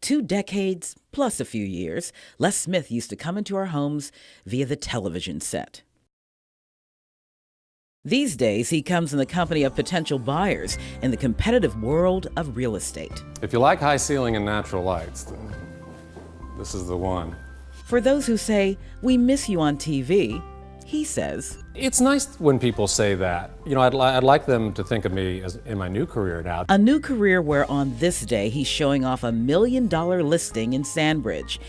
2 decades plus a few years, Les Smith used to come into our homes via the television set. These days, he comes in the company of potential buyers in the competitive world of real estate. If you like high ceiling and natural lights, then this is the one. For those who say, "We miss you on TV," he says, It's nice when people say that. You know, I'd like them to think of me as in my new career now. a new career where on this day he's showing off $1 million listing in Sandbridge.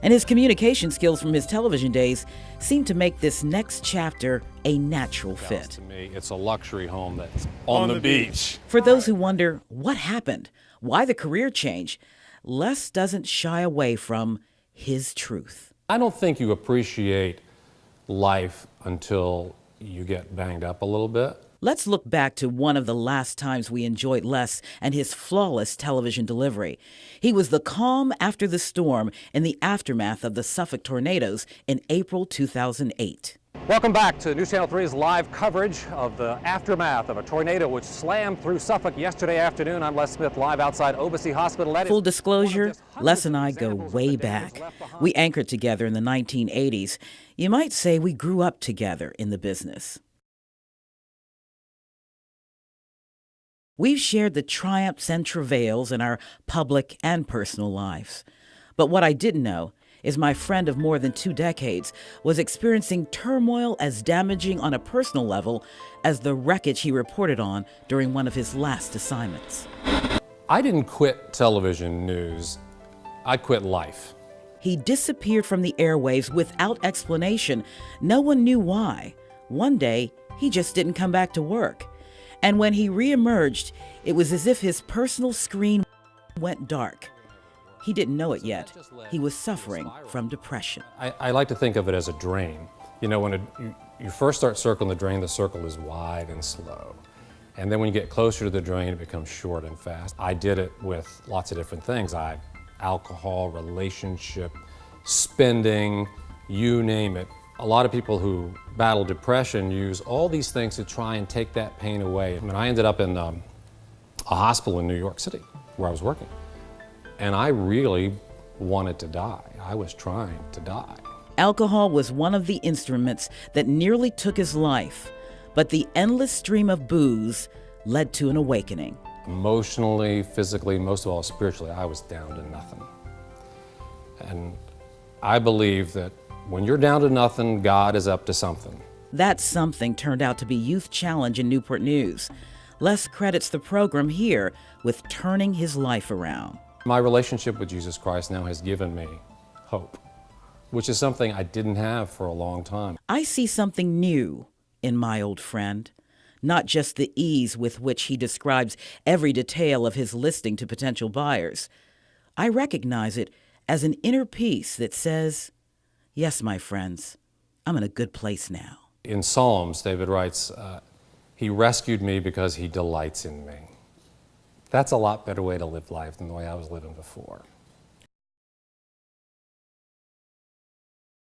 And his communication skills from his television days seem to make this next chapter a natural fit. To me, it's a luxury home that's on the beach. For those who wonder what happened, why the career change, Les doesn't shy away from his truth. I don't think you appreciate life until you get banged up a little bit. Let's look back to one of the last times we enjoyed Les and his flawless television delivery. He was the calm after the storm in the aftermath of the Suffolk tornadoes in April 2008. Welcome back to News Channel 3's live coverage of the aftermath of a tornado which slammed through Suffolk yesterday afternoon. I'm Les Smith, live outside Obacy Hospital. Full disclosure, Les and I go way back. We anchored together in the 1980s. You might say we grew up together in the business. We've shared the triumphs and travails in our public and personal lives. But what I didn't know is my friend of more than 2 decades was experiencing turmoil as damaging on a personal level as the wreckage he reported on during one of his last assignments. I didn't quit television news. I quit life. He disappeared from the airwaves without explanation. No one knew why. One day, he just didn't come back to work. And when he reemerged, it was as if his personal screen went dark. He didn't know it yet. He was suffering from depression. I like to think of it as a drain. You know, when you first start circling the drain, the circle is wide and slow. And then when you get closer to the drain, it becomes short and fast. I did it with lots of different things. Alcohol, relationship, spending, you name it. A lot of people who battle depression use all these things to try and take that pain away. I mean, I ended up in a hospital in New York City where I was working. And I really wanted to die. I was trying to die. Alcohol was one of the instruments that nearly took his life, but the endless stream of booze led to an awakening. Emotionally, physically, most of all spiritually, I was down to nothing. And I believe that when you're down to nothing, God is up to something. That something turned out to be Youth Challenge in Newport News. Les credits the program here with turning his life around. My relationship with Jesus Christ now has given me hope, which is something I didn't have for a long time. I see something new in my old friend, not just the ease with which he describes every detail of his listing to potential buyers. I recognize it as an inner peace that says, yes, my friends, I'm in a good place now. In Psalms, David writes, he rescued me because he delights in me. That's a lot better way to live life than the way I was living before.